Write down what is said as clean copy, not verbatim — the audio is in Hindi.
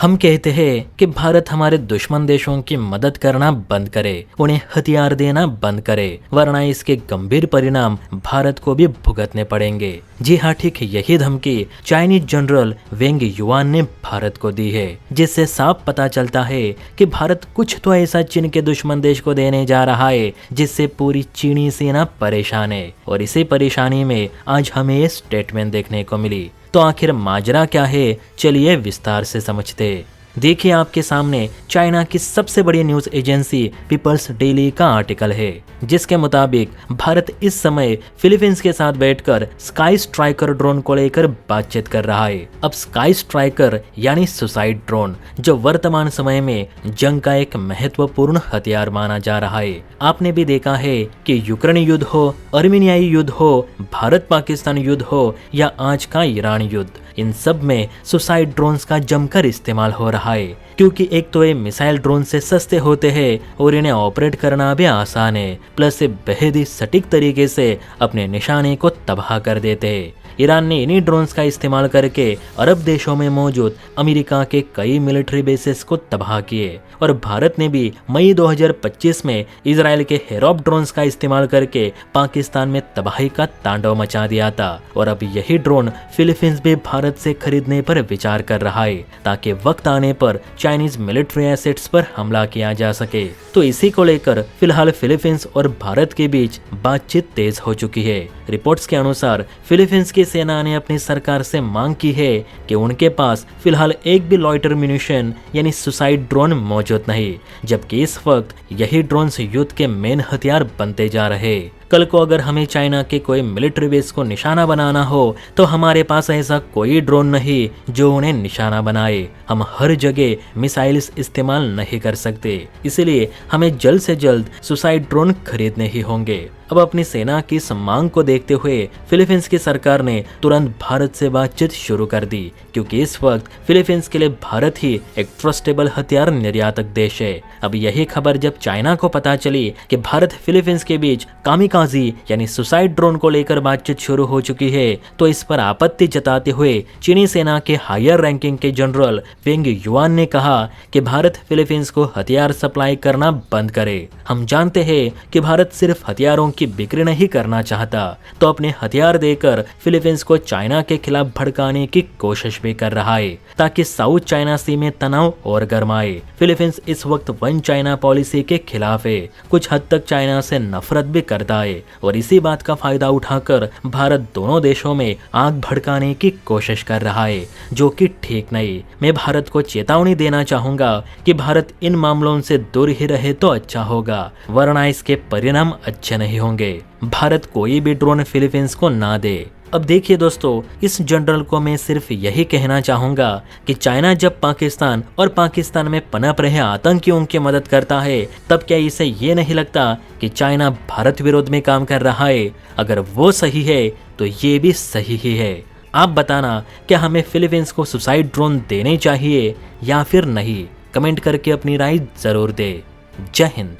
हम कहते हैं कि भारत हमारे दुश्मन देशों की मदद करना बंद करे, उन्हें हथियार देना बंद करे, वरना इसके गंभीर परिणाम भारत को भी भुगतने पड़ेंगे। जी हाँ, ठीक यही धमकी चाइनीज जनरल वेंग युआन ने भारत को दी है, जिससे साफ पता चलता है कि भारत कुछ तो ऐसा चीन के दुश्मन देश को देने जा रहा है जिससे पूरी चीनी सेना परेशान है। और इसी परेशानी में आज हमें ये स्टेटमेंट देखने को मिली। तो आखिर माजरा क्या है, चलिए विस्तार से समझते। देखिए, आपके सामने चाइना की सबसे बड़ी न्यूज एजेंसी पीपल्स डेली का आर्टिकल है, जिसके मुताबिक भारत इस समय फिलीपींस के साथ बैठकर स्काई स्ट्राइकर ड्रोन को लेकर बातचीत कर रहा है। अब स्काई स्ट्राइकर यानी सुसाइड ड्रोन, जो वर्तमान समय में जंग का एक महत्वपूर्ण हथियार माना जा रहा है। आपने भी देखा है कि यूक्रेन युद्ध हो, अर्मीनियाई युद्ध हो, भारत पाकिस्तान युद्ध हो या आज का ईरान युद्ध, इन सब में सुसाइड ड्रोन्स का जमकर इस्तेमाल हो रहा है, क्योंकि एक तो ये मिसाइल ड्रोन से सस्ते होते हैं और इन्हें ऑपरेट करना भी आसान है, प्लस ये बेहद ही सटीक तरीके से अपने निशाने को तबाह कर देते हैं। ईरान ने इन्हीं ड्रोन्स का इस्तेमाल करके अरब देशों में मौजूद अमेरिका के कई मिलिट्री बेसेस को तबाह किए, और भारत ने भी मई 2025 में इजराइल के हेरोप ड्रोन्स का इस्तेमाल करके पाकिस्तान में तबाही का तांडव मचा दिया था। और अब यही ड्रोन फिलीपींस भी भारत से खरीदने पर विचार कर रहा है, ताकि वक्त आने पर चाइनीज मिलिट्री एसेट्स पर हमला किया जा सके। तो इसी को लेकर फिलहाल फिलीपींस और भारत के बीच बातचीत तेज हो चुकी है। रिपोर्ट्स के अनुसार फिलीपींस की सेना ने अपनी सरकार से मांग की है कि उनके पास फिलहाल एक भी लॉइटर म्यूनिशन यानी सुसाइड ड्रोन मौजूद नहीं, जबकि इस वक्त यही ड्रोन्स युद्ध के मेन हथियार बनते जा रहे। कल को अगर हमें चाइना के कोई मिलिट्री बेस को निशाना बनाना हो तो हमारे पास ऐसा कोई ड्रोन नहीं जो उन्हें निशाना बनाए। हम हर जगह मिसाइल्स इस्तेमाल नहीं कर सकते, इसलिए हमें जल्द से जल्द सुसाइड ड्रोन खरीदने ही होंगे। अब अपनी सेना की इस मांग को देखते हुए फिलीपींस की सरकार ने तुरंत भारत से बातचीत शुरू कर दी, क्योंकि इस वक्त फिलीपींस के लिए भारत ही एक ट्रस्टेबल हथियार निर्यातक देश है। अब यही खबर जब चाइना को पता चली कि भारत फिलीपींस के बीच कामिकाजी यानी सुसाइड ड्रोन को लेकर बातचीत शुरू हो चुकी है, तो इस पर आपत्ति जताते हुए चीनी सेना के हायर रैंकिंग के जनरल वेंग युआन ने कहा कि भारत फिलीपींस को हथियार सप्लाई करना बंद करे। हम जानते हैं कि भारत सिर्फ हथियारों की बिक्री नहीं करना चाहता, तो अपने हथियार देकर फिलीपींस को चाइना के खिलाफ भड़काने की कोशिश भी कर रहा है, ताकि साउथ चाइना सी में तनाव और गर्माए। फिलीपींस इस वक्त वन चाइना पॉलिसी के खिलाफ है, कुछ हद तक चाइना से नफरत भी करता है, और इसी बात का फायदा उठाकर भारत दोनों देशों में आग भड़काने की कोशिश कर रहा है, जो कि ठीक नहीं। मैं भारत को चेतावनी देना चाहूंगा कि भारत इन मामलों से दूर ही रहे तो अच्छा होगा, वरना इसके परिणाम अच्छे नहीं होंगे। भारत कोई भी ड्रोन फिलीपींस को ना दे। अब देखिए दोस्तों, इस जनरल को मैं सिर्फ यही कहना चाहूंगा कि चाइना जब पाकिस्तान और पाकिस्तान में पनप रहे आतंकियों की मदद करता है, तब क्या इसे ये नहीं लगता कि चाइना भारत विरोध में काम कर रहा है? अगर वो सही है तो ये भी सही ही है। आप बताना, क्या हमें फिलीपींस को सुसाइड ड्रोन देने चाहिए या फिर नहीं? कमेंट करके अपनी राय जरूर दे। जय हिंद।